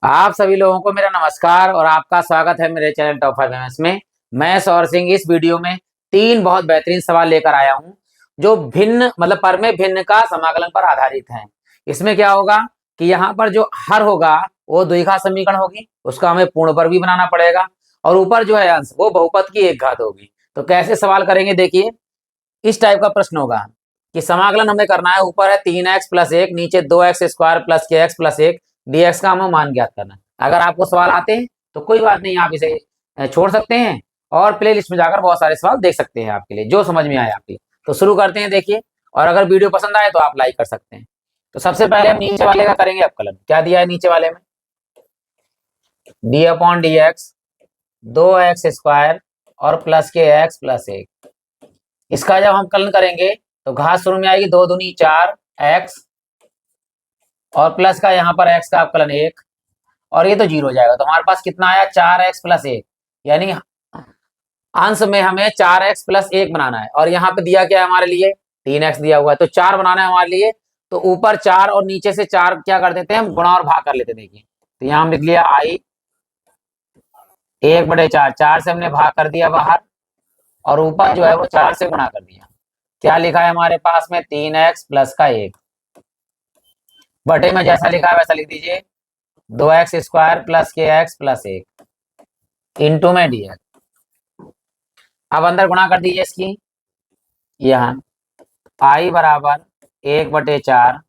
आप सभी लोगों को मेरा नमस्कार और आपका स्वागत है मेरे चैनल टॉप 5 एमएस में। मैं सौर सिंह इस वीडियो में तीन बहुत बेहतरीन सवाल लेकर आया हूं जो भिन्न मतलब परमे भिन्न का समाकलन पर आधारित हैं। इसमें क्या होगा कि यहाँ पर जो हर होगा वो द्विघात समीकरण होगी, उसका हमें पूर्ण पर भी बनाना पड़ेगा और ऊपर जो है अंश वो बहुपद की एक घात होगी। तो कैसे सवाल करेंगे देखिए, इस टाइप का प्रश्न होगा कि समाकलन हमें करना है। ऊपर है 3x+1, नीचे 2x² प्लस के एक्स प्लस एक dx का हमें मान ज्ञात करना है। अगर आपको सवाल आते हैं तो कोई बात नहीं, आप इसे छोड़ सकते हैं और प्ले लिस्ट में जाकर बहुत सारे सवाल देख सकते हैं आपके लिए जो समझ में आए आपके। तो शुरू करते हैं देखिए, और अगर वीडियो पसंद आए तो आप लाइक कर सकते हैं। तो सबसे पहले हम नीचे वाले का करेंगे अवकलन। क्या दिया है नीचे वाले में? d/dx 2x² और प्लस के एक्स प्लस एक। इसका जब हम कलन करेंगे तो घात शुरू में आएगी, 2 दूनी 4x और प्लस का यहाँ पर x का अवकलन 1 और ये तो 0 हो जाएगा। तो हमारे पास कितना आया? 4x+1, यानी अंश में हमें 4x+1 बनाना है और यहाँ पे दिया क्या है हमारे लिए? 3x दिया हुआ है, तो 4 बनाना है हमारे लिए। तो ऊपर 4 और नीचे से 4 क्या कर देते हैं हम? गुणा और भाग कर लेते हैं। देखिए तो यहाँ हम लिख लिया i 1/4, 4 से हमने भाग कर दिया बाहर और ऊपर जो है वो 4 से गुणा कर दिया। क्या लिखा है हमारे पास में? 3x प्लस का 1 बटे में जैसा लिखा है वैसा लिख दीजिए, 2x² प्लस के एक्स प्लस एक इंटू में dx। अब अंदर गुणा कर दीजिए इसकी, यहाँ i बराबर 1/4,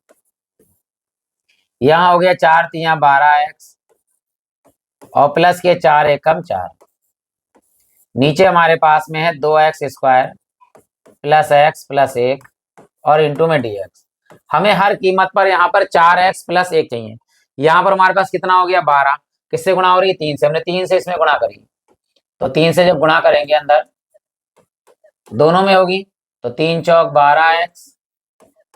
यहाँ हो गया 4 तियां 12x और प्लस के 4 एकम 4। नीचे हमारे पास में है 2x² प्लस एक्स प्लस एक और इंटू में dx। हमें हर कीमत पर यहाँ पर 4x+1 चाहिए। यहाँ पर हमारे पास कितना हो गया? 12। किससे गुणा हो रही है? 3 से। हमने 3 से इसमें गुणा करी, तो 3 से जब गुणा करेंगे अंदर दोनों में होगी तो 3 चौक 12x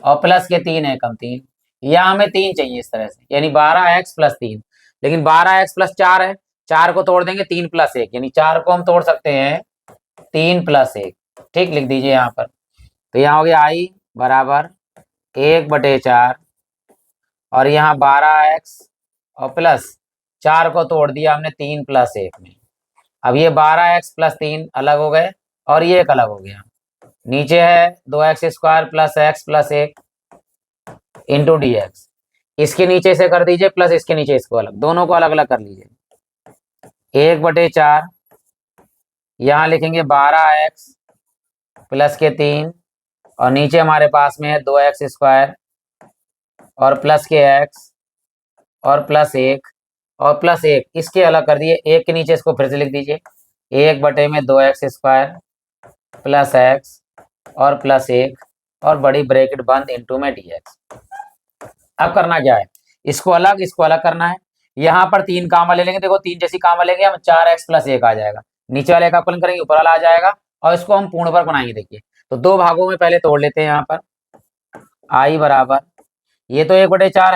और प्लस के 3 एकम 3। यहाँ हमें 3 चाहिए इस तरह से, यानी 12x+3। लेकिन 12x+4 है, 4 को तोड़ देंगे 3+1, यानी 4 को हम तोड़ सकते हैं 3+1। ठीक, लिख दीजिए यहाँ पर। तो यहाँ हो गया i बराबर 1/4 और यहाँ 12x और प्लस 4 को तोड़ दिया हमने 3+1 में। अब ये 12x+3 अलग हो गए और ये एक अलग हो गया। नीचे है 2x² प्लस एक्स प्लस एक इंटू dx। इसके नीचे से कर दीजिए प्लस, इसके नीचे इसको अलग, दोनों को अलग अलग कर लीजिए। 1/4 यहाँ लिखेंगे 12x प्लस के 3 और नीचे हमारे पास में है 2x² और प्लस के x और प्लस एक और प्लस एक, इसके अलग कर दिए। एक के नीचे इसको फिर से लिख दीजिए, 1/2x² प्लस एक्स और प्लस एक और बड़ी ब्रैकेट बंद इंटू में dx। अब करना क्या है? इसको अलग करना है। यहाँ पर 3 कामा ले लेंगे, देखो 3 जैसी कामा लेंगे हम, 4x+1 आ जाएगा। नीचे वाले का अवकलन करेंगे, ऊपर वाला आ जाएगा और इसको हम पूर्ण पर बनाएंगे। देखिए तो 2 भागों में पहले तोड़ लेते हैं। यहाँ पर i बराबर, ये तो 1/4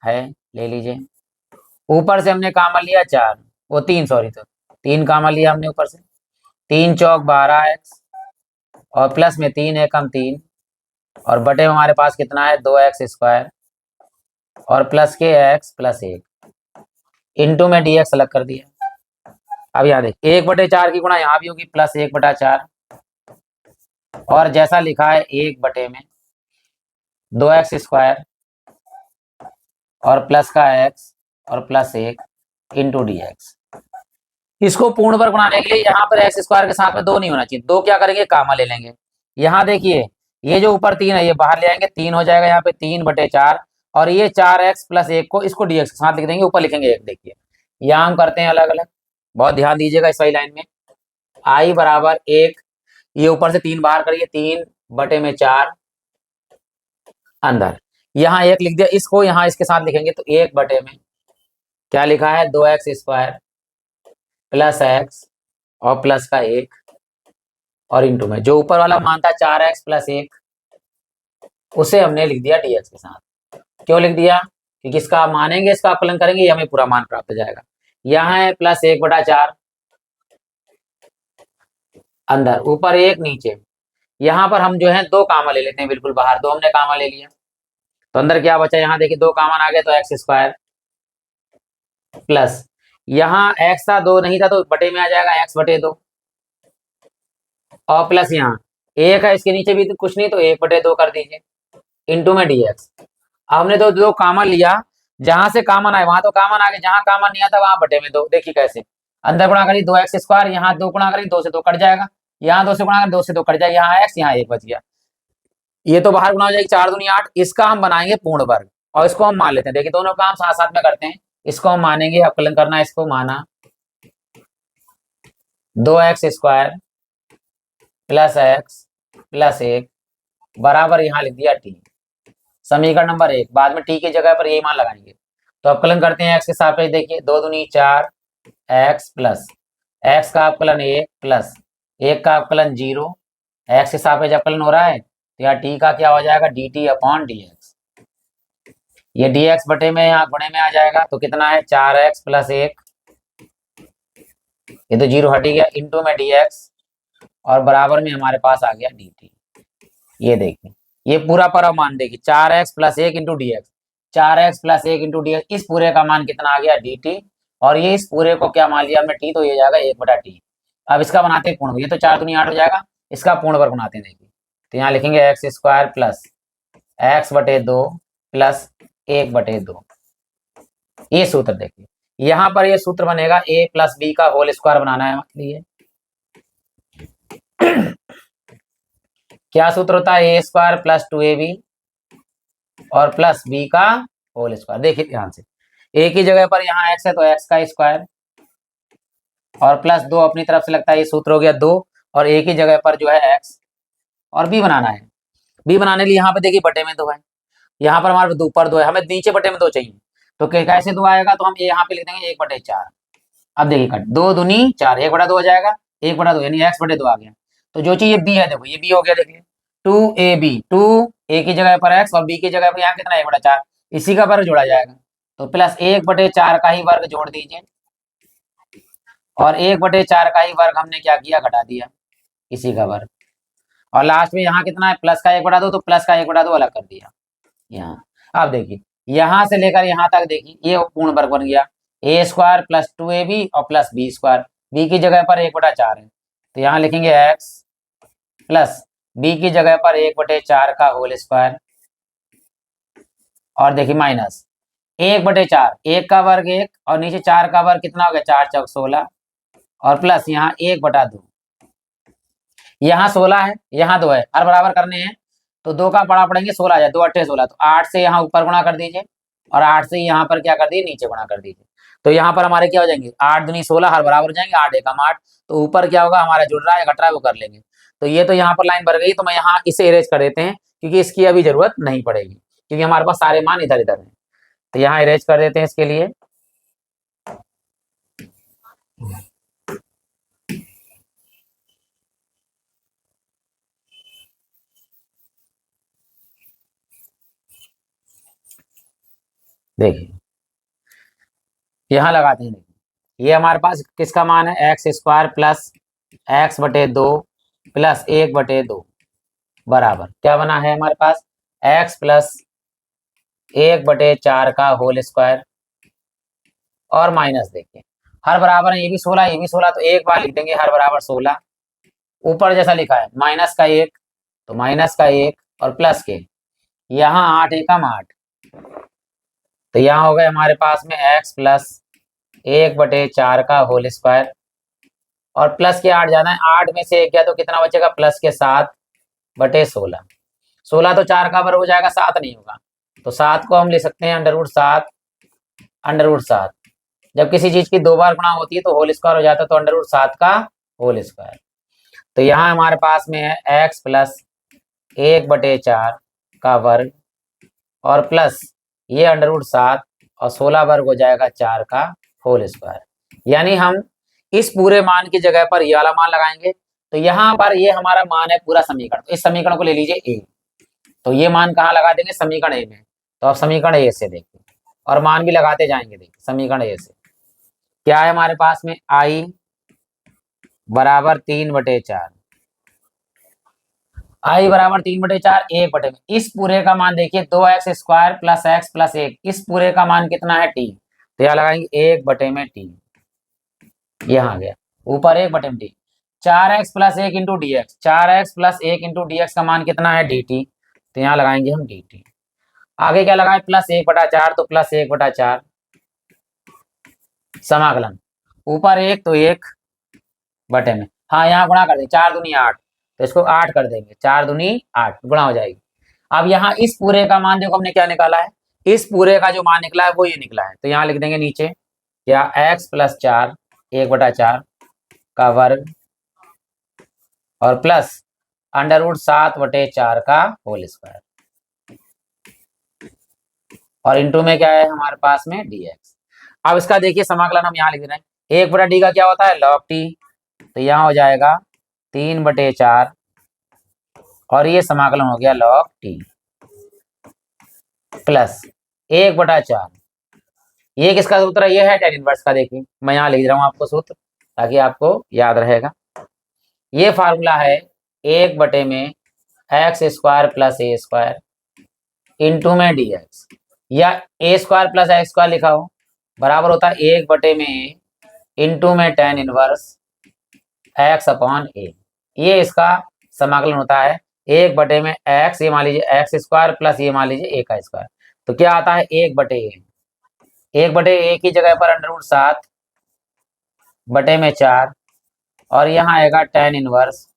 है, ले लीजिए। ऊपर से हमने कामा लिया 4, वो 3, सॉरी, तो 3 कामा लिया हमने ऊपर से। 3 चौक 12x और प्लस में 3 एकम 3 और बटे में हमारे पास कितना है? 2x² और प्लस के x प्लस एक इंटू में dx अलग कर दिया। अब यहाँ देखिए 1/4 की गुणा यहाँ भी होगी, प्लस 1/4 और जैसा लिखा है 1 बटे में 2x² और प्लस का x और प्लस एक इंटू dx। इसको पूर्ण पर बनाने के लिए यहाँ पर x² के साथ में 2 नहीं होना चाहिए, 2 क्या करेंगे? कामा ले लेंगे। यहाँ देखिए ये जो ऊपर 3 है ये बाहर ले आएंगे, 3 हो जाएगा यहाँ पे 3/4 और ये 4x+1 को इसको dx के साथ लिख देंगे, ऊपर लिखेंगे 1। देखिए यहाँ हम करते हैं अलग अलग, बहुत ध्यान दीजिएगा इस वाली लाइन में। i बराबर 1, ये ऊपर से 3 बाहर करिए, 3/4 अंदर, यहाँ 1 लिख दिया। इसको यहाँ इसके साथ लिखेंगे तो 1 बटे में क्या लिखा है? 2x² प्लस एक्स और प्लस का 1 और इंटू में जो ऊपर वाला मान था 4x+1 उसे हमने लिख दिया dx के साथ। क्यों लिख दिया? क्योंकि इसका मानेंगे, इसका अवकलन करेंगे, ये हमें पूरा मान प्राप्त हो जाएगा। यहाँ है प्लस 1/4 अंदर, ऊपर 1 नीचे। यहाँ पर हम जो है 2 कामा ले लेते हैं, बिल्कुल बाहर 2 हमने कामा ले लिया तो अंदर क्या बचा? यहाँ देखिए 2 कामन आ गए तो x² प्लस यहाँ x था 2 नहीं था तो बटे में आ जाएगा x बटे 2 और प्लस यहाँ 1 है इसके नीचे भी तो कुछ नहीं तो 1 बटे 2 कर दीजिए इंटू में dx। हमने तो दो कॉमन लिया, जहां से कॉमन आए वहां तो कॉमन आ गया, जहां कॉमन नहीं आता वहां बटे में 2। देखिए कैसे अंदर गुणा करिए 2x², यहाँ 2 गुणा करिए 2 से 2 कट जाएगा, यहाँ 2 से गुणा करिए 2 से 2 कट जाएगा, यहाँ x यहाँ 1 बच गया। ये तो बाहर गुणा हो जाएगी 4 दूनी 8, इसका हम बनाएंगे पूर्ण वर्ग और इसको हम मान लेते हैं। देखिए दोनों काम साथ साथ में करते हैं, इसको हम मानेंगे, अवकलन करना, इसको माना 2x² प्लस x प्लस 1 बराबर यहाँ लिख दिया t। समीकरण नंबर 1, बाद में t की जगह पर यही मान लगाएंगे। तो अवकलन करते हैं x के सापेक्ष, देखिए 2 दूनी 4 x प्लस x का अवकलन 1 प्लस 1 का अवकलन 0, x के सापेक्ष अवकलन हो रहा है तो यहाँ t का क्या हो जाएगा dt/dx। ये dx बटे में यहाँ गुणे में आ जाएगा तो कितना है 4x प्लस 1, ये तो 0 हट गया, इंटू में dx और बराबर में हमारे पास आ गया dt। ये देखिए ये पूरा पर मान देखिए 4x plus 1 into dx, 4x plus 1 into dx, इस पूरे का मान कितना आ गया dt और ये इस पूरे को क्या मान लिया हमने t, तो ये जाएगा 1/t। अब इसका बनाते हैं पूर्ण, ये तो 4 दूनी 8 हो जाएगा, इसका पूर्ण वर्ग बनाते हैं। देखिए तो यहाँ लिखेंगे x² प्लस x बटे 2 प्लस 1 बटे 2। ये सूत्र देखिए यहाँ पर ये सूत्र बनेगा a प्लस b का होल स्क्वायर बनाना है लिए क्या सूत्र होता है a² प्लस 2ab और प्लस b का होल स्क्वायर। देखिए ध्यान से a की जगह पर यहाँ x है तो x का स्क्वायर और प्लस 2 अपनी तरफ से लगता है, ये सूत्र हो गया 2 और a की जगह पर जो है x और b बनाना है। b बनाने के लिए यहाँ पे देखिए बटे में 2 है, यहाँ पर हमारे ऊपर 2 है, हमें नीचे बटे में 2 चाहिए तो कैसे 2 आएगा, तो हम यहाँ पे लिख देंगे 1/4। अब देखिए कट 2 दूनी 4, 1/2 हो जाएगा, 1/2 यानी x बटे 2 आ गया। तो जो चीज ये b है देखो ये b हो गया, देखिए 2ab, 2 a की जगह पर x और b की जगह पर यहाँ कितना 1/4, इसी का वर्ग जोड़ा जाएगा तो प्लस 1/4 का ही वर्ग जोड़ दीजिए और 1/4 का ही वर्ग हमने क्या किया घटा दिया, इसी का वर्ग, और लास्ट में यहाँ कितना है प्लस का 1/2 तो प्लस का 1/2 अलग कर दिया यहाँ। अब देखिए यहाँ से लेकर यहाँ तक देखिए ये पूर्ण वर्ग बन गया a² प्लस 2ab और प्लस b², b की जगह पर 1/4 है तो यहाँ लिखेंगे x प्लस b की जगह पर 1/4 का होल स्क्वायर और देखिए माइनस 1/4, 1 का वर्ग 1 और नीचे 4 का वर्ग कितना हो गया 4 चौक 16 और प्लस यहाँ 1/2, यहाँ 16 है यहाँ 2 है, हर बराबर करने हैं तो 2 का बड़ा पड़ेंगे 16 आ जाए, 2 8 16 तो 8 से यहाँ ऊपर गुणा कर दीजिए और 8 से यहाँ पर क्या कर दीजिए नीचे गुणा कर दीजिए। तो यहाँ पर हमारे क्या हो जाएंगे 8 दूनी 16 हर बराबर हो जाएंगे, 8 एकम 8 तो ऊपर क्या होगा हमारा जुड़ रहा है घट रहा है वो कर लेंगे। तो ये तो यहाँ पर लाइन भर गई तो मैं यहाँ इसे इरेज कर देते हैं क्योंकि इसकी अभी जरूरत नहीं पड़ेगी क्योंकि हमारे पास सारे मान इधर इधर हैं, तो यहाँ इरेज कर देते हैं इसके लिए। देखिए यहाँ लगाते हैं, देखिए ये हमारे पास किसका मान है x² प्लस x बटे 2 प्लस 1/2 बराबर क्या बना है हमारे पास x प्लस 1/4 का होल स्क्वायर और माइनस देखिए हर बराबर है, ये भी 16 ये भी 16 तो एक बार लिख देंगे हर बराबर 16, ऊपर जैसा लिखा है माइनस का 1 तो माइनस का 1 और प्लस के यहाँ 8 एकम 8 तो यहाँ हो गए हमारे पास में x प्लस 1/4 का होल स्क्वायर और प्लस के 8 जाना है, 8 में से 1 गया तो कितना बचेगा प्लस के 7/16, 16 तो 4 का वर्ग हो जाएगा 7 नहीं होगा तो 7 को हम ले सकते हैं √7 जब किसी चीज की 2 बार गुणा होती है तो होल स्क्वायर हो जाता है तो √7 का होल स्क्वायर। तो यहाँ हमारे पास में है x प्लस 1/4 का वर्ग और प्लस ये √7 और 16 वर्ग हो जाएगा 4 का होल स्क्वायर, यानी हम इस पूरे मान की जगह पर ये वाला मान लगाएंगे तो यहाँ पर ये हमारा मान है पूरा समीकरण, तो इस समीकरण को ले लीजिए a, तो ये मान कहाँ लगा देंगे समीकरण a में, तो अब समीकरण a से देखिए और मान भी लगाते जाएंगे। देखिए समीकरण a से क्या है हमारे पास में i बराबर 3/4, i बराबर 3/4 1 बटे में इस पूरे का मान देखिए 2x² प्लस x प्लस 1, इस पूरे का मान कितना है t, तो यहाँ लगाएंगे 1/t, यहाँ आ गया ऊपर 1/t। 4x plus 1 into D x, 4x plus 1 into D x का मान कितना है dt, तो यहाँ लगाएंगे हम dt। आगे क्या लगाए +1/4, तो +1/4 समाकलन ऊपर 1 तो 1 बटे में, हाँ यहाँ गुणा कर देंगे, 4 दूनी 8, तो इसको 8 कर देंगे, 4 दूनी 8 गुणा हो जाएगी। अब यहाँ इस पूरे का मान देखो हमने क्या निकाला है, इस पूरे का जो मान निकला है वो ये निकला है, तो यहाँ लिख देंगे नीचे क्या x + 4 1/4 का वर्ग और प्लस √7/4 का होल स्क्वायर, और इंटू में क्या है हमारे पास में dx। अब इसका देखिए समाकलन हम यहाँ लिख रहे हैं, 1/d का क्या होता है log t, तो यहाँ हो जाएगा 3/4 और ये समाकलन हो गया log t प्लस 1/4, ये किसका सूत्र है, ये है tan इनवर्स का। देखिए मैं यहाँ लिख रहा हूँ आपको सूत्र ताकि आपको याद रहेगा, ये फार्मूला है 1/x² + a² इंटू में dx, या a² + x² लिखा हो बराबर होता है 1/a इंटू में tan इनवर्स x/a। ये इसका समाकलन होता है 1/x, ये मान लीजिए x² प्लस ये मान लीजिए a का स्क्वायर, तो क्या आता है 1/a, 1/a की जगह पर √7/4 और यहाँ आएगा tan इनवर्स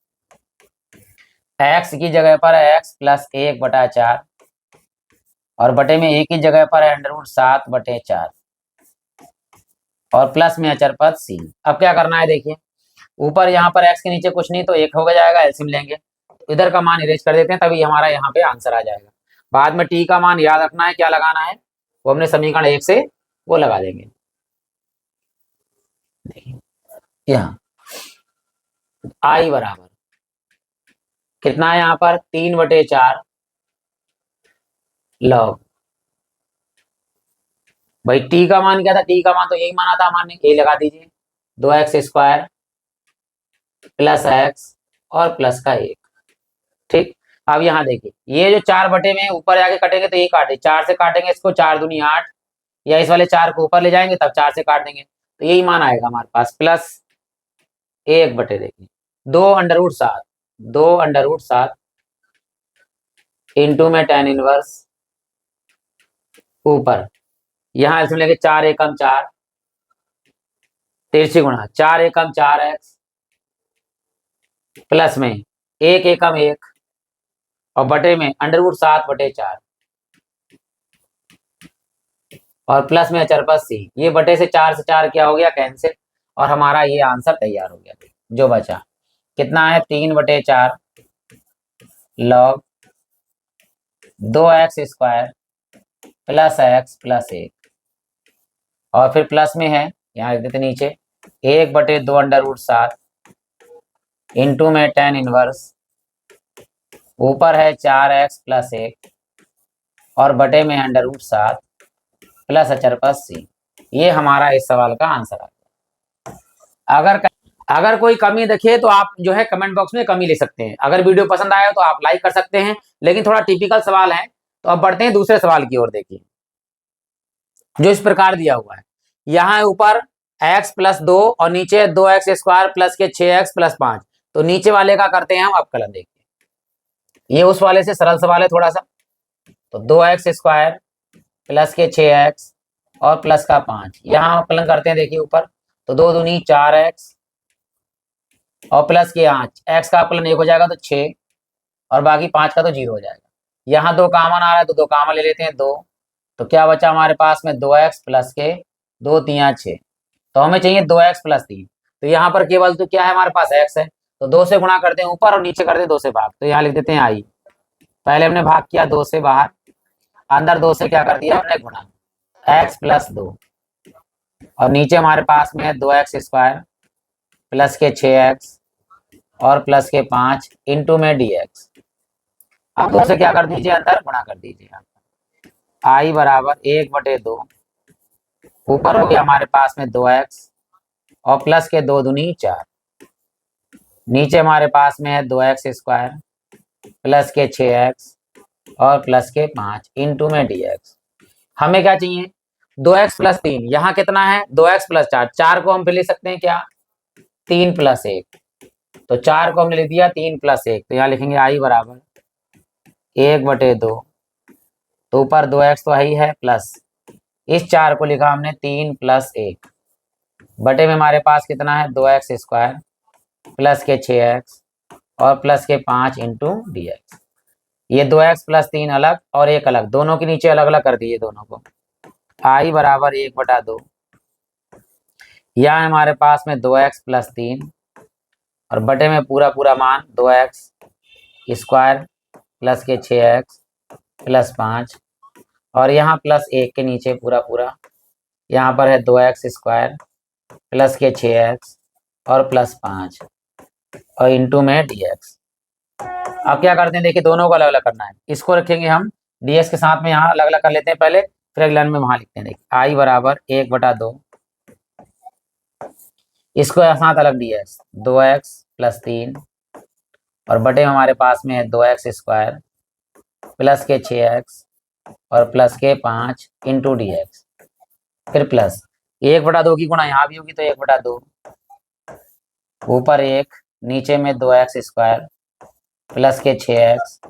x की जगह पर x प्लस 1/4 और बटे में a की जगह पर है √7/4 और प्लस में अचर पद c। अब क्या करना है देखिए, ऊपर यहाँ पर x के नीचे कुछ नहीं तो 1 हो जाएगा, एलसीएम लेंगे तो इधर का मान इरेज कर देते हैं, तभी हमारा यहाँ पे आंसर आ जाएगा। बाद में t का मान याद रखना है, क्या लगाना है वो हमने समीकरण 1 से वो लगा देंगे। यहाँ i बराबर कितना है यहाँ पर 3/4 log, भाई t का मान क्या था, t का मान तो यही माना था हमारे, ये लगा दीजिए 2x² प्लस x और प्लस का 1। ठीक, अब यहाँ देखिए ये जो 4 बटे में ऊपर जाके कटेंगे तो ये काटे, 4 से काटेंगे इसको 4 दूनी 8, या इस वाले 4 को ऊपर ले जाएंगे तब 4 से काट देंगे, तो यही मान आएगा हमारे पास प्लस 1/, देखिए 2√7 इंटू में tan इनवर्स ऊपर, यहाँ इसमें लेके 4 एकम 4 तिरछी गुणा 4 एकम 4x प्लस में 1 एकम 1 और बटे में √7/4 और प्लस में अचर पद c, ये बटे से 4 से 4 क्या हो गया कैंसिल, और हमारा ये आंसर तैयार हो गया। जो बचा कितना है 3/4 log 2x² plus x plus 1 और फिर प्लस में है यहाँ लिख देते नीचे 1/2√7 इंटू में tan इनवर्स ऊपर है 4x प्लस 1 और बटे में √7 प्लस अचर पद c। ये हमारा इस सवाल का आंसर आ गया। अगर कोई कमी दिखे तो आप जो है कमेंट बॉक्स में कमी ले सकते हैं, अगर वीडियो पसंद आया तो आप लाइक कर सकते हैं, लेकिन थोड़ा टिपिकल सवाल है। तो अब बढ़ते हैं दूसरे सवाल की ओर। देखिए जो इस प्रकार दिया हुआ है, यहाँ ऊपर x + 2 और नीचे 2x² प्लस के 6x + 5, तो नीचे वाले का करते हैं हम अवकलन। देखिए ये उस वाले से सरल सवाल है थोड़ा सा, तो 2x² प्लस के 6x और प्लस का 5, यहाँ अवकलन करते हैं। देखिए ऊपर तो 2 दूनी 4x और प्लस के 8, x का अवकलन 1 हो जाएगा तो 6 और बाकी 5 का तो 0 हो जाएगा। यहाँ 2 कॉमन आ रहा है तो 2 कॉमन ले लेते हैं 2, तो क्या बचा हमारे पास में 2x प्लस के 2 3 6, तो हमें चाहिए 2x प्लस 3, तो यहाँ पर केवल तो क्या है हमारे पास x है, तो 2 से गुणा करते हैं ऊपर और नीचे करते हैं 2 से भाग, तो यहाँ लिख देते हैं i। पहले हमने भाग किया 2 से बाहर, अंदर 2 से क्या कर दिया हमने गुणा, x प्लस 2 और नीचे हमारे पास में है 2x² प्लस के 6x और प्लस के 5 इंटू में dx। अब 2 से क्या कर दीजिए अंदर गुणा कर दीजिए, i बराबर 1/2 ऊपर हो गया हमारे पास में 2x और प्लस के 2 दूनी 4, नीचे हमारे पास में है 2x² प्लस के 6x और प्लस के 5 इंटू में dx। हमें क्या चाहिए, 2x+3, यहाँ कितना है 2x+4, 4 को हम फिर लिख सकते हैं क्या 3+1, तो 4 को हमने लिख दिया 3+1, तो यहाँ लिखेंगे i बराबर 1/2, तो ऊपर 2x तो ही है प्लस इस 4 को लिखा हमने 3+1 बटे में हमारे पास कितना है 2x² प्लस के 6x और प्लस के 5 इंटू dx। ये 2x+3 अलग और एक अलग, दोनों के नीचे अलग अलग कर दिए दोनों को। i बराबर 1/2, यहाँ हमारे पास में 2x+3 और बटे में पूरा पूरा मान 2x² प्लस के 6x प्लस 5 और यहाँ +1 के नीचे पूरा पूरा, यहाँ पर है 2x² प्लस के 6x और प्लस 5 और इंटू में dx। अब क्या करते हैं देखिए, दोनों को अलग अलग करना है, इसको रखेंगे हम dx के साथ में, यहाँ अलग अलग कर लेते हैं पहले, फिर अगले लाइन में वहां लिखते हैं। देखिए i बराबर 1/2, इसको साथ अलग dx 2x+3 और बटे हमारे पास में है 2x² प्लस के 6x और प्लस के 5 इंटू dx, फिर प्लस 1/2 की गुणा यहाँ भी होगी तो 1/2, ऊपर 1 नीचे में 2x² प्लस के 6x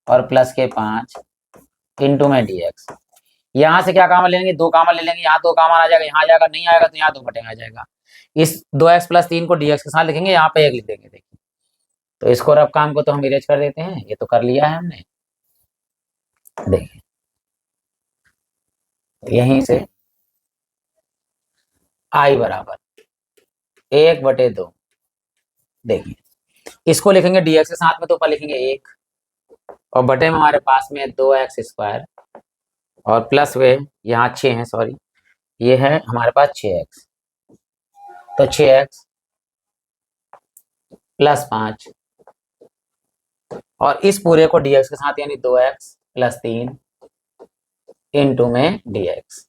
और प्लस के 5 इंटू में dx। यहाँ से क्या कामन लेंगे, 2 कामन ले लेंगे, यहाँ 2 कामन आ जाएगा, यहाँ जाएगा, नहीं आएगा तो यहाँ 2 बटे में आ जाएगा। इस 2x+3 को dx के साथ लिखेंगे, यहाँ पे 1 लिख देंगे। देखिए तो इसको रफ काम को तो हम इरेज कर देते हैं, ये तो कर लिया है हमने। देखिए यहीं से i बराबर 1/2, देखिए इसको लिखेंगे dx के साथ में, तो ऊपर लिखेंगे 1 और बटे में हमारे पास में 2x² और प्लस वे यहाँ 6 है, सॉरी ये है हमारे पास 6x, तो 6x प्लस 5 और इस पूरे को dx के साथ यानी 2x+3 इंटू में dx।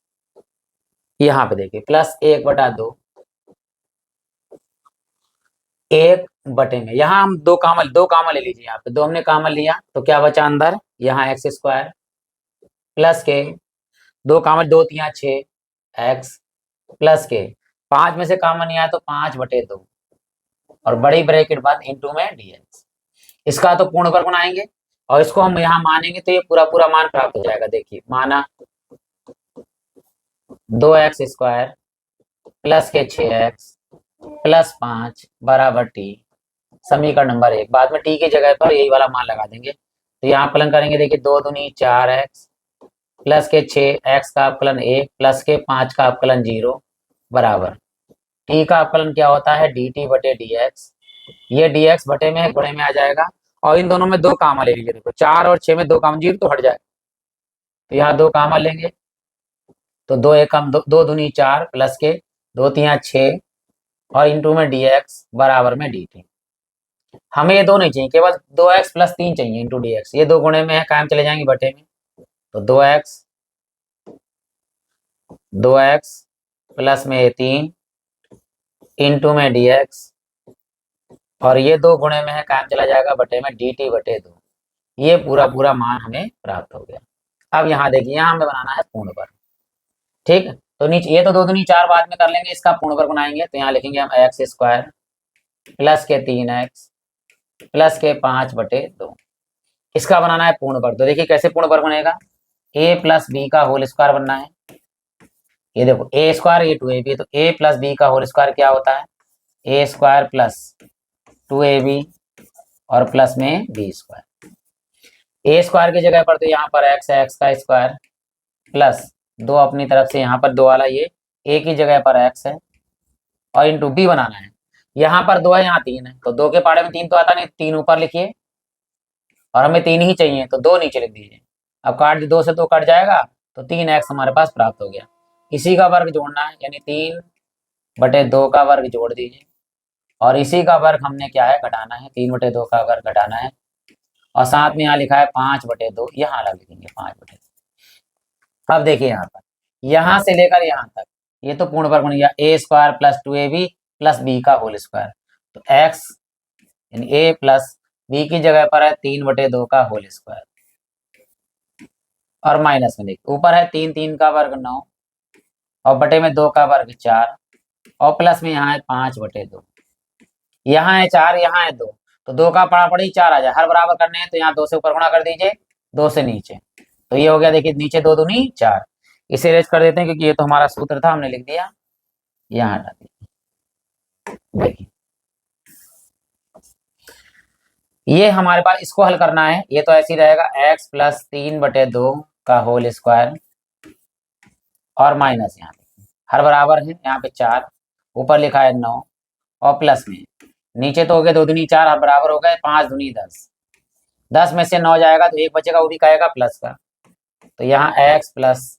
यहाँ पे देखिए प्लस 1/2, 1 बटे में, यहाँ हम 2 कामन ले लीजिए, यहाँ पे 2 हमने कामन लिया तो क्या बचा अंदर, यहाँ x² प्लस के 2 कामन 2 3 6 x प्लस के 5 में से कामन नहीं आया तो 5/2 और बड़ी ब्रैकेट बंद इंटू में dx। इसका तो पूर्ण वर्ग बनाएंगे और इसको हम यहाँ मानेंगे तो ये पूरा पूरा मान प्राप्त हो जाएगा। देखिए माना 2x² प्लस के 6x प्लस 5 बराबर t, समीकरण नंबर 1। बाद में t की जगह पर यही वाला मान लगा देंगे, तो यहाँ अवकलन करेंगे। देखिए 2 दूनी 4x प्लस के 6x का अवकलन 1 प्लस के 5 का अवकलन 0 बराबर t का अवकलन क्या होता है dt/dx। ये dx बटे में गुणे में आ जाएगा और इन दोनों में 2 कामा ले लीजिए। देखो 4 और 6 में 2 कामा 0 तो हट जाए, तो यहाँ 2 कामा लेंगे तो 2 एकम 2 दूनी 4 प्लस के 2 3 6 और इंटू में dx बराबर में dt। हमें ये 2 नहीं चाहिए, केवल 2x+3 चाहिए इंटू dx। ये 2 गुणे में है, कायम चले जाएंगे बटे में, तो 2x प्लस में 3 इंटू में dx और ये 2 गुणे में है, कायम चला जाएगा बटे में dt/2। ये पूरा पूरा मान हमें प्राप्त हो गया। अब यहाँ देखिए, यहाँ हमें बनाना है पूर्ण वर्ग। ठीक, तो नीचे ये तो 2 दूनी 4 बाद में कर लेंगे, इसका पूर्ण वर्ग बनाएंगे तो यहाँ लिखेंगे हम x² प्लस के 3x प्लस के 5/2। इसका बनाना है पूर्ण वर्ग। तो देखिए कैसे पूर्ण वर्ग बनेगा, a प्लस बी का होल स्क्वायर बनना है। ये देखो a² ये 2ab, तो a प्लस बी का होल स्क्वायर क्या होता है a² प्लस 2ab और प्लस में b²। a² की जगह पर तो यहाँ पर x है, x का स्क्वायर प्लस 2 अपनी तरफ से, यहाँ पर 2 वाला ये a की जगह पर x है और इंटू b बनाना है। यहाँ पर 2 है, यहाँ 3 है, तो 2 के पाड़े में 3 तो आता नहीं, 3 ऊपर लिखिए और हमें 3 ही चाहिए तो 2 नीचे लिख दीजिए। अब काट 2 से 2 कट जाएगा तो 3x हमारे पास प्राप्त हो गया। इसी का वर्ग जोड़ना है, यानी 3/2 का वर्ग जोड़ दीजिए और इसी का वर्ग हमने क्या है घटाना है, 3/2 का वर्ग घटाना है और साथ में यहाँ लिखा है 5/2, यहाँ अलग लिखेंगे 5/2। अब देखिए यहाँ पर, यहाँ से लेकर यहाँ तक ये तो पूर्ण वर्ग बन गया a² plus 2ab plus b का होल स्क्वायर। तो x यानी a प्लस b की जगह पर है 3/2 का होल स्क्वायर और माइनस में देखिए ऊपर है 3 3 का वर्ग 9 और बटे में 2 का वर्ग 4 और प्लस में यहाँ है 5/2। यहाँ है 4, यहाँ है 2, तो 2 का पड़ा पड़ी 4 आ जाए। हर बराबर करने हैं तो यहाँ 2 से ऊपर गुणा कर दीजिए, 2 से नीचे, तो ये हो गया। देखिए नीचे 2 दूनी 4। इसे इरेज कर देते हैं क्योंकि ये तो हमारा सूत्र था, हमने लिख दिया, यहाँ हटा दिया। देखिए ये हमारे पास, इसको हल करना है। ये तो ऐसे ही रहेगा, x + 3/2 का होल स्क्वायर और माइनस यहाँ पे हर बराबर है, यहाँ पे 4, ऊपर लिखा है 9 और प्लस में नीचे तो हो गए 2 दूनी 4, हर बराबर हो गए 5 दूनी 10। 10 में से 9 जाएगा तो 1 बचेगा, वो भी कहेगा प्लस का। तो यहाँ x +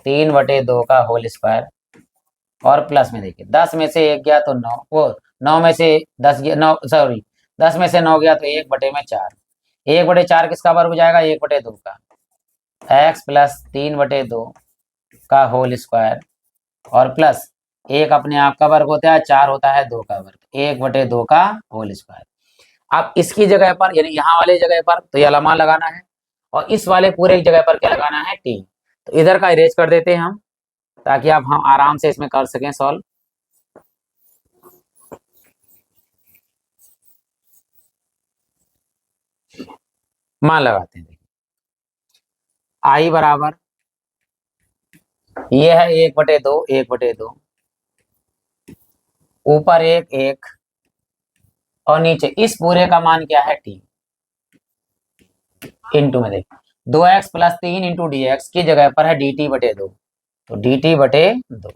3/2 का होल स्क्वायर और प्लस में देखिए 10 में से 1 गया तो 9, वो 9 में से 10 गया, 9 सॉरी 10 में से 9 गया तो 1/4। 1/4 किसका वर्ग हो जाएगा? 1/2 का। x + 3/2 का होल स्क्वायर और प्लस 1 अपने आप का वर्ग होता है, 4 होता है 2 का वर्ग, 1/2 का होल स्क्वायर। अब इसकी जगह पर, यानी यहाँ वाले जगह पर तो ये मान लगाना है और इस वाले पूरे जगह पर क्या लगाना है? t। तो इधर का इरेज कर देते हैं हम, ताकि आप हम आराम से इसमें कर सकें सॉल्व। मान लगाते हैं, आई बराबर ये है 1/2, 1/2, ऊपर 1 1 और नीचे इस पूरे का मान क्या है? t। इंटू में देख 2x + 3 इंटू dx की जगह पर है dt/2, तो dt/2।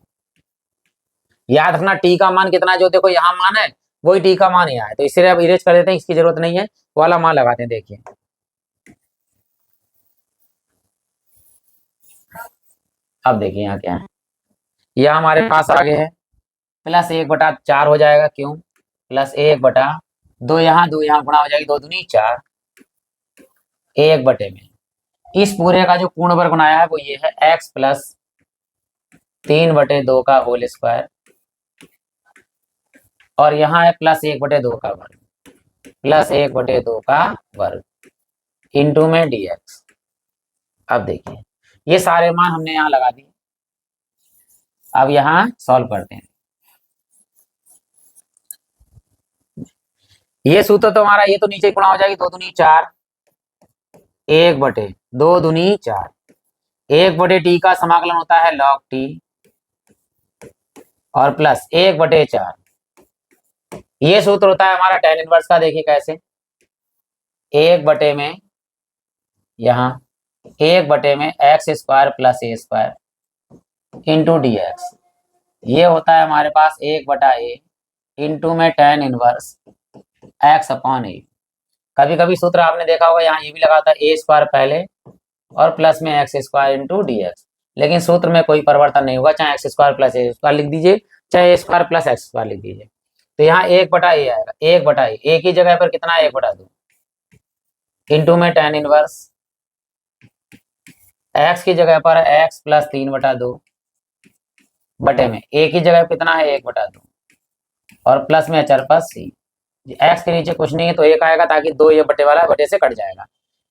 याद रखना t का मान कितना, जो देखो यहाँ मान है वही t का मान यहाँ है, तो इसलिए अब इरेज कर देते हैं, इसकी जरूरत नहीं है, वाला मान लगाते हैं। देखिए अब देखिए यहाँ क्या है, यह हमारे पास आगे है +1/4 हो जाएगा, क्यों? +1/2, यहाँ 2 यहाँ गुणा हो जाएगी, 2 दूनी 4, 1 में इस पूरे का जो पूर्ण वर्ग बनाया है वो ये है x + 3/2 का होल स्क्वायर और यहाँ है +1/2 का वर्ग, +1/2 का वर्ग इंटू में dx। अब देखिए ये सारे मान हमने यहाँ लगा दिए, अब यहाँ सॉल्व करते हैं। ये सूत्र तो हमारा, ये तो नीचे गुणा हो जाएगी, 2 दूनी 4, 1/2 दूनी 4, 1/t का समाकलन होता है log t और प्लस 1/4। ये सूत्र होता है हमारा tan इनवर्स का। देखिए कैसे, 1 में यहाँ 1 में x² + a² इंटू dx, ये होता है हमारे पास 1/a इंटू में tan इनवर्स x/a। कभी कभी सूत्र आपने देखा होगा यहाँ ये भी लगाता है a² पहले और प्लस में x² इंटू dx, लेकिन सूत्र में कोई परिवर्तन नहीं होगा, चाहे x² + a² लिख दीजिए, चाहे a² + x² लिख दीजिए। तो यहाँ 1/a आएगा, 1/a, a की जगह पर कितना है? 1/2 इंटू में tan इनवर्स x की जगह पर x + 3/2 बटे में a की जगह कितना है? 1/2 और प्लस में अचर c। x के नीचे कुछ नहीं है तो 1 आएगा, ताकि 2 ये बटे वाला बटे से कट जाएगा।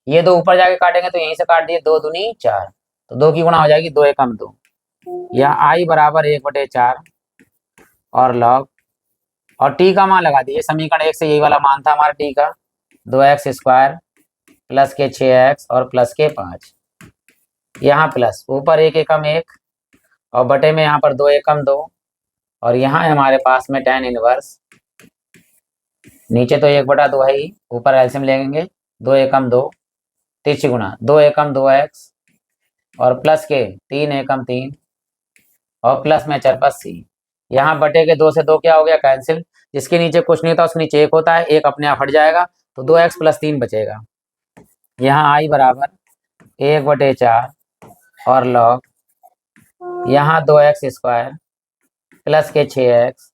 ये 2 ऊपर जाके काटेंगे तो यहीं से काट दिए, 2 दूनी 4, तो 2 की गुणा हो जाएगी, 2 एकम 2। यहाँ i बराबर 1/4 और log और t का मान लगा दिए, समीकरण 1 से यही वाला मान था हमारा t का, 2x² प्लस के 6x और प्लस के 5, यहाँ प्लस ऊपर 1 एकम 1 और बटे में यहाँ पर 2 एकम 2 और यहाँ है हमारे पास में tan इनवर्स, नीचे तो 1/2 है ही, ऊपर एलसीएम लेंगे, 2 एकम 2 3 गुणा 2 एकम 2x और प्लस के 3 एकम 3 और प्लस में चरपस c। यहाँ बटे के 2 से 2 क्या हो गया? कैंसिल। जिसके नीचे कुछ नहीं था उसके नीचे 1 होता है, 1 अपने आप हट जाएगा, तो 2x + 3 बचेगा। यहाँ i बराबर 1/4 और log यहाँ 2x² प्लस के 6x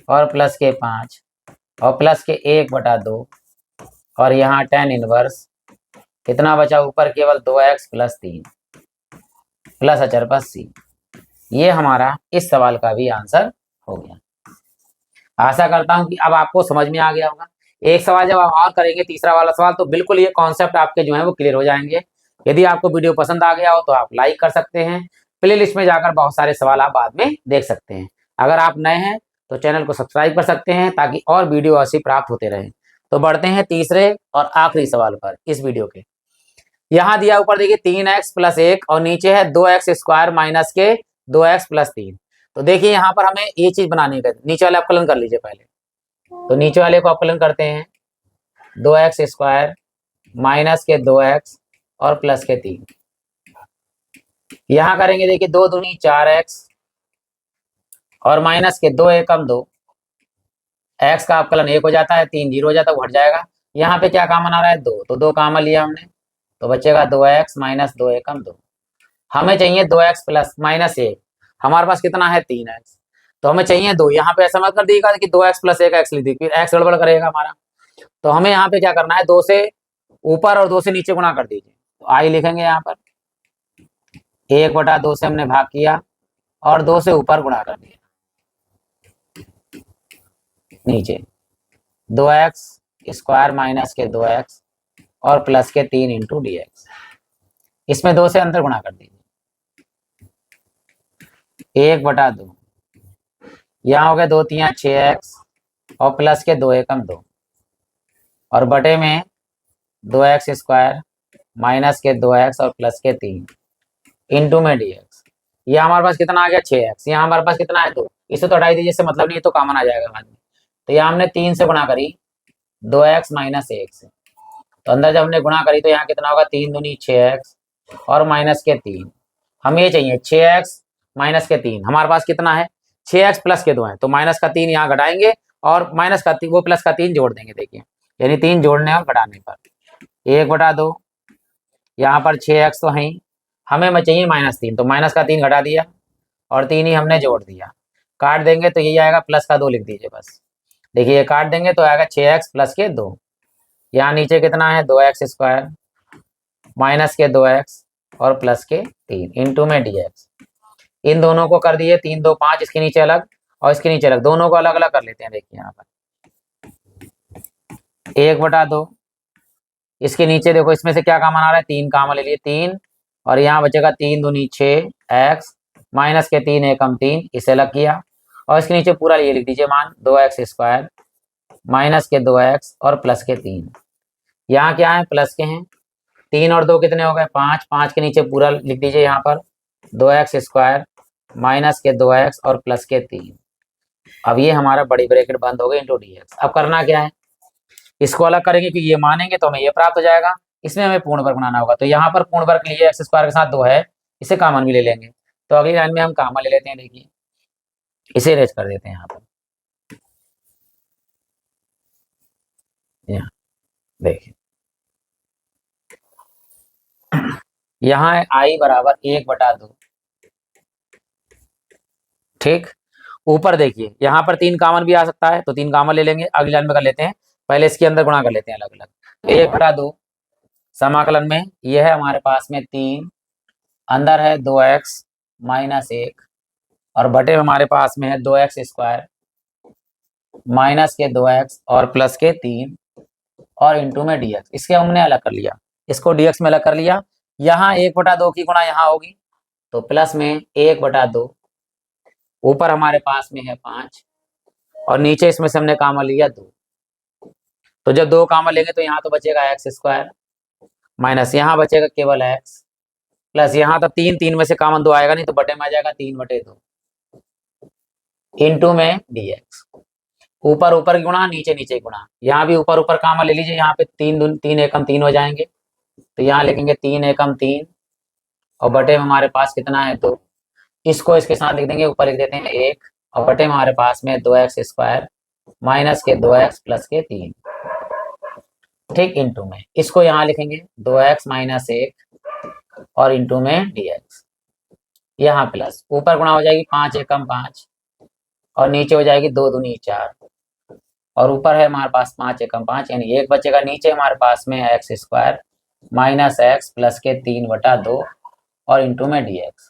और प्लस के 5 और प्लस के 1/2 और यहाँ tan इनवर्स कितना बचा? ऊपर केवल 2x + 3 प्लस अचरपस c। ये हमारा इस सवाल का भी आंसर हो गया। आशा करता हूं कि अब आपको समझ में आ गया होगा। एक सवाल जब आप और करेंगे, तीसरा वाला सवाल, तो बिल्कुल ये कॉन्सेप्ट आपके जो है वो क्लियर हो जाएंगे। यदि आपको वीडियो पसंद आ गया हो तो आप लाइक कर सकते हैं, प्लेलिस्ट में जाकर बहुत सारे सवाल आप बाद में देख सकते हैं। अगर आप नए हैं तो चैनल को सब्सक्राइब कर सकते हैं ताकि और वीडियो ऐसी प्राप्त होते रहें। तो बढ़ते हैं तीसरे और आखिरी सवाल पर इस वीडियो के। यहाँ दिया ऊपर देखिए 3x + 1 और नीचे है 2x² माइनस के 2x + 3। तो देखिए यहाँ पर हमें ये चीज बनानी है, नीचे वाले अवकलन कर लीजिए पहले। तो नीचे वाले को अवकलन करते हैं 2x² माइनस के 2x और प्लस के 3। यहाँ करेंगे देखिए 2 दूनी 4x और माइनस के 2 एकम 2, x का अवकलन 1 हो जाता है, 3 0 हो जाता है, वो हट जाएगा। यहाँ पे क्या कॉमन आ रहा है 2, तो 2 कॉमन लिया हमने, तो बचेगा 2x माइनस 2 एकम 2। हमें चाहिए 2x प्लस माइनस 1, हमारे पास कितना है 3x, तो हमें चाहिए 2। यहाँ पे ऐसा मत कर दीजिएगा कि 2x + 1 x लिख दी, फिर x गड़बड़ करेगा हमारा। तो हमें यहाँ पे क्या करना है, 2 से ऊपर और 2 से नीचे गुणा कर दीजिए। तो आई लिखेंगे यहाँ पर 1/2 से हमने भाग किया और 2 से ऊपर गुणा कर दिया, नीचे 2x² माइनस के 2x और प्लस के 3 × dx। इसमें 2 से अंतर गुणा कर दीजिए, 1/2, यहाँ हो गया 2 3 6x और प्लस के 2 एकम 2 और बटे में 2x² माइनस के 2x और प्लस के 3 इंटू में dx। ये हमारे पास कितना आ गया 6x, यहाँ हमारे पास कितना है 2, इसे तो हटाई दीजिए, इससे मतलब नहीं है, तो कॉमन आ जाएगा बाद में। तो यहाँ हमने 3 से गुणा करी 2x माइनस 1 से, तो अंदर जब हमने गुणा करी तो यहाँ कितना होगा 3 दूनी 6x और माइनस के 3। हमें ये चाहिए 6x माइनस के 3, हमारे पास कितना है 6x प्लस के 2 है, तो माइनस का 3 यहाँ घटाएंगे और माइनस का वो प्लस का 3 जोड़ देंगे। देखिए यानी 3 जोड़ने और घटाने पर 1/2, यहाँ पर 6x तो है ही, हमें चाहिए -3, तो माइनस का 3 घटा दिया और 3 ही हमने जोड़ दिया। काट देंगे तो यही आएगा, प्लस का 2 लिख दीजिए बस। देखिए ये काट देंगे तो आएगा 6x प्लस के 2, यहाँ नीचे कितना है 2x² माइनस के 2x और प्लस के 3 इंटू में dx। इन दोनों को कर दिए 3 2 5, इसके नीचे अलग और इसके नीचे अलग, दोनों को अलग अलग कर लेते हैं। देखिए यहाँ पर 1/2, इसके नीचे देखो इसमें से क्या कॉमन आ रहा है 3 कॉमन ले लिए 3, और यहाँ बचेगा 3 दूनी 6x माइनस के 3 एकम 3, इसे अलग किया और इसके नीचे पूरा ये लिख दीजिए मान 2x² माइनस के 2x और प्लस के 3। यहाँ क्या है प्लस के हैं, 3 और 2 कितने हो गए 5, 5 के नीचे पूरा लिख दीजिए यहाँ पर 2x² माइनस के 2x और प्लस के 3। अब ये हमारा बड़ी ब्रैकेट बंद हो गई इंटू dx। अब करना क्या है, इसको अलग करेंगे कि ये मानेंगे तो हमें ये प्राप्त हो जाएगा, इसमें हमें पूर्ण वर्ग बनाना होगा। तो यहाँ पर पूर्ण वर्ग लिए x² के साथ 2 है, इसे कॉमन भी ले लेंगे। तो अगली लाइन में हम कॉमन ले लेते हैं, देखिए इसे रेज कर देते हैं यहाँ पर, यहाँ देखिए यहाँ है i बराबर 1/2। ठीक, ऊपर देखिए यहाँ पर 3 कॉमन भी आ सकता है, तो 3 कॉमन ले लेंगे। अगली लाइन में कर लेते हैं, पहले इसके अंदर गुणा कर लेते हैं अलग अलग। 1/2 समाकलन में यह है हमारे पास में 3, अंदर है 2x माइनस 1 और बटे हमारे पास में है 2x² माइनस के 2x और प्लस के 3 और इंटू में dx। इसके हमने अलग कर लिया, इसको dx में अलग कर लिया। यहाँ 1/2 की गुणा यहाँ होगी, तो प्लस में 1/2, ऊपर हमारे पास में है 5 और नीचे इसमें से हमने कॉमन लिया 2। तो जब 2 कॉमन लेंगे तो यहाँ तो बचेगा x² माइनस यहाँ बचेगा केवल x प्लस यहाँ तब 3 में से कॉमन 2 आएगा नहीं, तो बटे में आ जाएगा 3/2 इंटू में dx। ऊपर ऊपर की गुणा नीचे नीचे गुणा, यहाँ भी ऊपर ऊपर कॉमन ले लीजिए, यहाँ पे 3 एकम 3 हो जाएंगे, तो यहाँ लिखेंगे 3 एकम 3 और बटे में हमारे पास कितना है 2। इसको इसके साथ लिख देंगे, ऊपर लिख देते हैं 1 और बटे में हमारे पास में 2x² माइनस के 2x प्लस के 3। ठीक, इंटू में इसको यहाँ लिखेंगे 2x माइनस 1 और इंटू में dx। यहाँ प्लस ऊपर गुणा हो जाएगी 5 एकम 5 और नीचे हो जाएगी 2 दूनी 4 और ऊपर है हमारे पास 5 एकम 5, यानी 1 बचेगा। नीचे हमारे पास में x² माइनस x प्लस के 3/2 और इंटू में dx।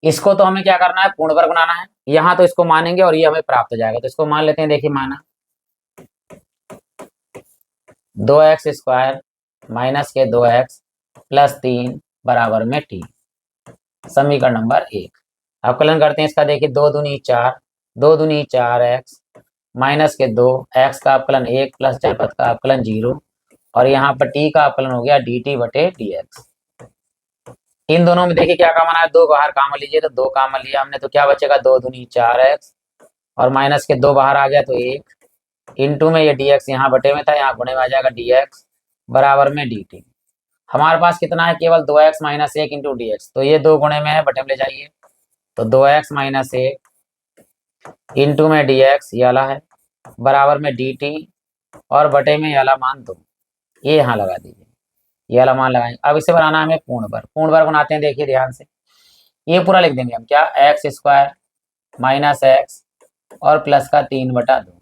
इसको तो हमें क्या करना है पूर्ण वर्ग बनाना है, यहाँ तो इसको मानेंगे और ये हमें प्राप्त हो जाएगा, तो इसको मान लेते हैं। देखिए माना 2x² माइनस के 2x प्लस 3 बराबर में t। समीकरण नंबर 1। अब कलन करते हैं इसका, देखिए 2 दूनी 4, 2 दूनी 4x माइनस के 2, x का अपकलन 1 प्लस चर पद का अपकलन 0, और यहाँ पर t का अपकलन हो गया dt बटे dx। इन दोनों में देखिए क्या कॉमन आया, 2 बाहर कॉमन लीजिए, तो 2 कॉमन लिया हमने, तो क्या बचेगा 2 दूनी 4x और माइनस के 2 बाहर आ गया तो 1, इंटू में ये dx यहाँ बटे में था, यहाँ गुणे में आ जाएगा dx बराबर में dt। हमारे पास कितना है, केवल 2x minus 1 into D x, तो ये 2 गुणे में है, बटे में ले जाइए, तो 2x माइनस 1 इंटू में dx ये वाला है बराबर में dt और बटे में ये वाला मान 2, ये यहाँ लगा दीजिए, ये वाला मान लगाएंगे। अब इसे बनाना हमें पूर्ण वर्ग, पूर्ण वर्ग बनाते हैं, देखिए ध्यान से, ये पूरा लिख देंगे हम, क्या एक्स स्क्वायर माइनस एक्स और प्लस का 3/2।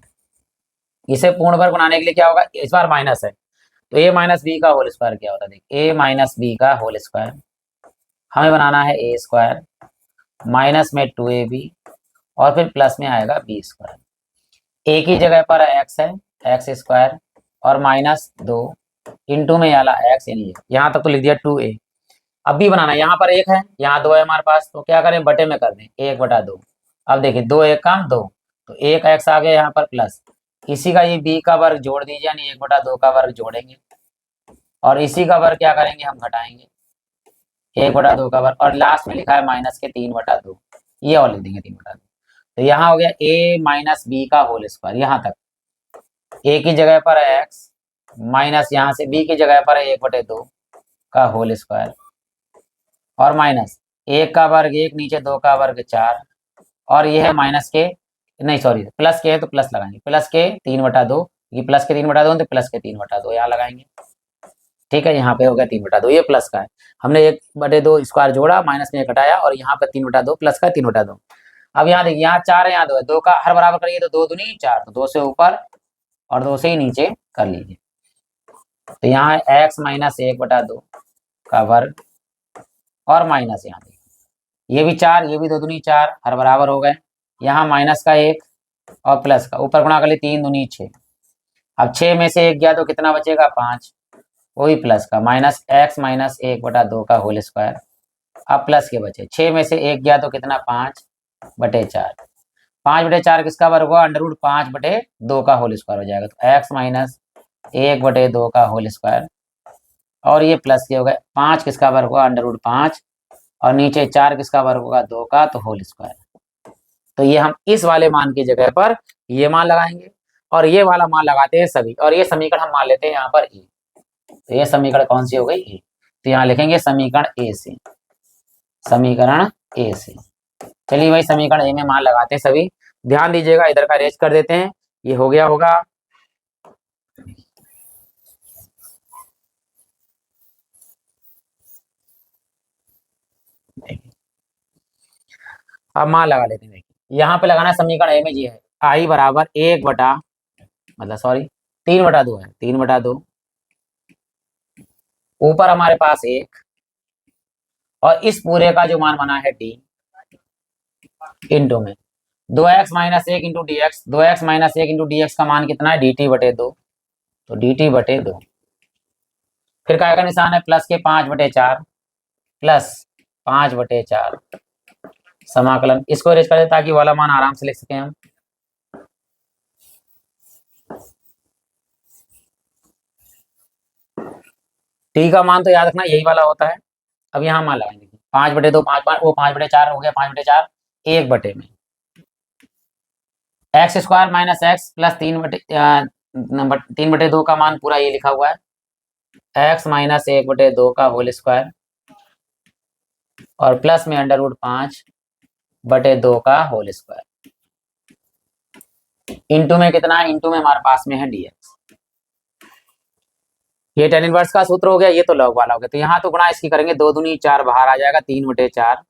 इसे पूर्ण वर्ग बनाने के लिए क्या होगा, इस बार माइनस है तो a माइनस बी का होल स्क्वायर क्या होता है, देखिए a माइनस बी का होल स्क्वायर, हमें बनाना है a स्क्वायर माइनस में 2ab और फिर प्लस में आएगा b स्क्वायर। एक ही जगह पर x है, एक्स स्क्वायर और माइनस 2 इंटू में आला x, यानी यहाँ तक तो लिख दिया 2a। अब भी बनाना है, यहाँ पर 1 है, यहाँ 2 है हमारे पास, तो क्या करें बटे में कर दें 1/2। अब देखिए 2 1 का 2, तो 1x आ गया यहाँ पर प्लस, इसी का ये b का वर्ग जोड़ दीजिए, यानी 1/2 का वर्ग जोड़ेंगे और इसी का वर्ग क्या करेंगे हम घटाएंगे, 1/2 का वर्ग, और लास्ट में लिखा है माइनस के 3/2, ये और लिख देंगे 3/2। तो यहाँ हो गया a माइनस बी का होल स्क्वायर, यहाँ तक a की जगह पर है x माइनस यहाँ से b की जगह पर है 1/2 का होल स्क्वायर और माइनस 1 का वर्ग 1, नीचे 2 का वर्ग 4, और ये है माइनस के, नहीं सॉरी प्लस के है तो प्लस लगाएंगे, प्लस के 3/2, ये प्लस के 3/2 तो प्लस के 3/2 यहाँ लगाएंगे, ठीक है। यहाँ पे हो गया 3/2, ये प्लस का है, हमने 1/2 स्क्वायर जोड़ा, माइनस में घटाया और यहाँ पे 3/2 प्लस का 3/2। अब यहाँ देखिए, यहाँ 4 है, यहाँ 2 है, 2 का हर बराबर करिए तो 2 दूनी 4, तो 2 से ऊपर और 2 से ही नीचे कर लीजिए, तो यहाँ है x माइनस 1/2 का वर्ग और माइनस यहाँ देखिए ये भी 4, ये भी 2 दूनी 4, हर बराबर हो गए, यहाँ माइनस का 1 और प्लस का ऊपर गुणा कर लिए 3 दूनी 6। अब 6 में से 1 गया तो कितना बचेगा 5, वही प्लस का माइनस x माइनस 1/2 का होल स्क्वायर, अब प्लस के बचे 6 में से 1 गया तो कितना 5/4, 5/4 किसका वर्ग हुआ, √5/2 का होल स्क्वायर हो जाएगा, तो x माइनस 1/2 का होल स्क्वायर और ये प्लस के हो गए, 5 किसका वर्ग हुआ √5 और नीचे 4 किसका वर्ग होगा 2 का, तो होल स्क्वायर। तो ये हम इस वाले मान की जगह पर ये मान लगाएंगे और ये वाला मान लगाते हैं सभी, और ये समीकरण हम मान लेते हैं यहाँ पर ए, तो ये समीकरण कौन सी हो गई ए, तो यहाँ लिखेंगे समीकरण ए से, समीकरण ए से। चलिए भाई समीकरण ए में मान लगाते हैं सभी, ध्यान दीजिएगा, इधर का अरेंज कर देते हैं, ये हो गया होगा। अब मान लगा लेते हैं, देखिए यहाँ पे लगाना समीकरण ए में ये है आई बराबर 3/2 है, 3/2 ऊपर हमारे पास 1 और इस पूरे का जो मान बना है डी इंटू में 2x minus 1 into D x, 2x minus 1 into D x का मान कितना है dt/2, तो dt/2, फिर काय का निशान है प्लस के 5/4 प्लस 5/4 समाकलन, इसको रेज कर दे ताकि वाला मान आराम से लिख सकें हम। टी का मान तो याद रखना यही वाला होता है। अब यहाँ मान लगाएंगे 5/2, 5 वो 5/4 हो गया, 5/4 1 बटे में x square minus x plus 3/2 का मान पूरा ये लिखा हुआ है एक्स माइनस 1/2 का होल स्क्वायर और प्लस में √5/2 का होल स्क्वायर, इंटू में कितना है, इंटू में हमारे पास में है dx। ये tan इनवर्स का सूत्र हो गया, ये तो लॉग वाला हो गया, तो यहाँ तो गुणा इसकी करेंगे, 2 दूनी 4 बाहर आ जाएगा, 3/4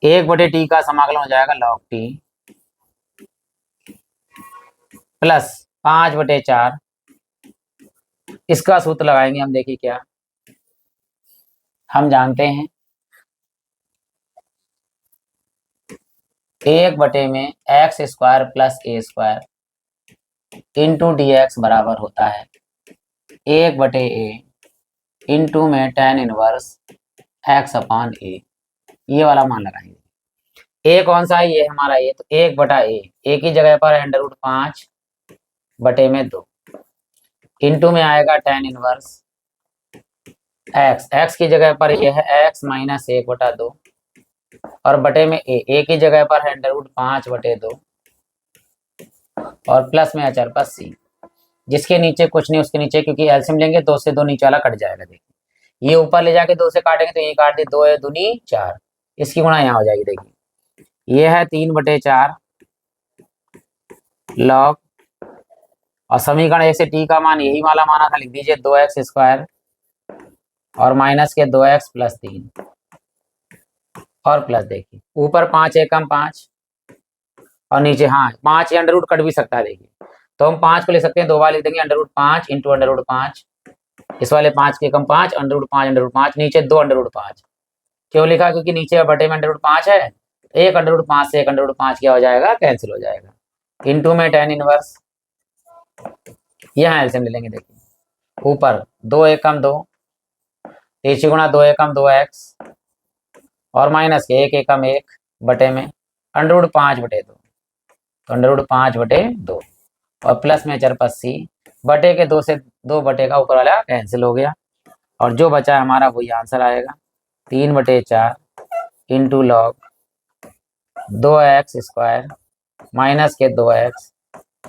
1/t का समाकलन हो जाएगा log t प्लस 5/4, इसका सूत्र लगाएंगे हम, देखिए क्या हम जानते हैं 1 में एक्स स्क्वायर प्लस ए स्क्वायर इंटू डी एक्स बराबर होता है 1/a इंटू में tan इनवर्स एक्स अपॉन ए, ये वाला मान लगाएंगे। ए कौन सा है, ये हमारा ए, तो 1/a की जगह पर √5/2 इंटू में आएगा tan इनवर्स एक्स की जगह पर ये है x माइनस 1/2 और बटे में ए की जगह पर है √5/2 और प्लस में अचर पर सी, जिसके नीचे कुछ नहीं उसके नीचे, क्योंकि एलसीएम लेंगे 2 से 2 नीचे वाला कट जाएगा। देखिए ये ऊपर ले जाके 2 से काटेंगे तो ये काट दे, 2 है दूनी 4, इसकी गुणा यहाँ हो जाएगी। देखिए ये है 3/4 लॉग, और समीकरण 1 से टी का मान यही वाला माना था, लिख दीजिए 2x² और माइनस के 2x + 3 और प्लस, देखिए ऊपर 5 एकम 5 और नीचे हाँ 5 या अंडर रूट कट भी सकता है। देखिए तो हम 5 को ले सकते हैं, 2 बार लिख देंगे √5 इंटू √5, इस वाले 5 के एकम 5 √5 नीचे 2 √5। क्यों लिखा, क्योंकि नीचे बटे में √5 है, एक √5 से एक √5 क्या हो जाएगा, कैंसिल हो जाएगा। इंटू में tan इनवर्स, यहाँ एलसीएम ले लेंगे। देखिए ऊपर 2 एकम 2, 3 गुणा 2 एकम 2x और माइनस के 1 एकम 1 बटे में √5/2, तो √5/2 और प्लस में अचर पर सी, बटे के 2 से 2 बटे का ऊपर वाला कैंसिल हो गया और जो बचा हमारा वही आंसर आएगा 3/4 इंटू लॉग 2x² माइनस के 2x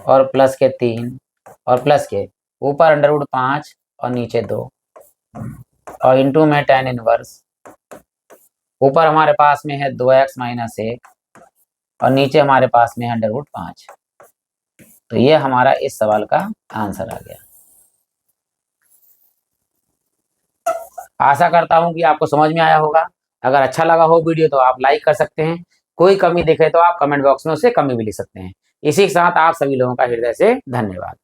और प्लस के 3 और प्लस के ऊपर √5 और नीचे 2 और इंटू में tan इनवर्स, ऊपर हमारे पास में है 2x - 1 और नीचे हमारे पास में है √5। तो ये हमारा इस सवाल का आंसर आ गया। आशा करता हूं कि आपको समझ में आया होगा। अगर अच्छा लगा हो वीडियो तो आप लाइक कर सकते हैं, कोई कमी दिखे तो आप कमेंट बॉक्स में उसे कमी भी लिख सकते हैं। इसी के साथ आप सभी लोगों का हृदय से धन्यवाद।